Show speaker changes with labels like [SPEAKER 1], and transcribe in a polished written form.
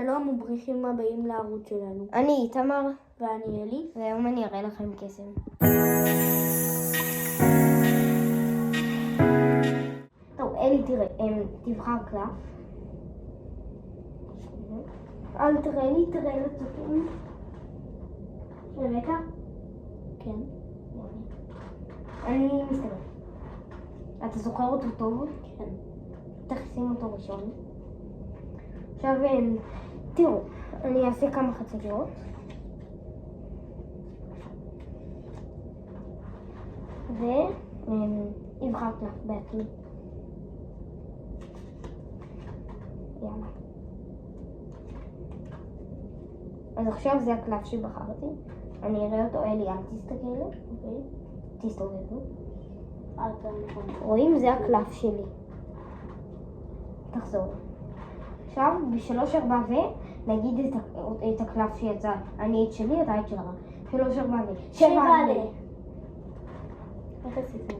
[SPEAKER 1] שלום וברוכים הבאים לערוץ שלנו.
[SPEAKER 2] אני איתמר,
[SPEAKER 1] ואני אלי.
[SPEAKER 2] והיום אני אראה לכם קסם. טוב, אלי, תראה, תבחר קלף. אל תראה לי, תראה לצופים. הבאת?
[SPEAKER 1] כן.
[SPEAKER 2] אני מסתכל. אתה זוכר אותו טוב?
[SPEAKER 1] כן.
[SPEAKER 2] תשים אותו ראשון. עכשיו, תראו, אני אעשה כמה חציות. ויבחר קלף בעצמי. יאללה. אז עכשיו זה הקלף שבחרתי. אני אראה אותו, אלי, אל תסתכל.
[SPEAKER 1] אוקיי.
[SPEAKER 2] תסתובבו.
[SPEAKER 1] נכון.
[SPEAKER 2] רואים? זה הקלף שלי. תחזור. עכשיו, ב3, 4 נגיד את הקלף שיצא. אני את שלי, אתה את שלך. 3, 4
[SPEAKER 1] 7 ל. איך עשיתי?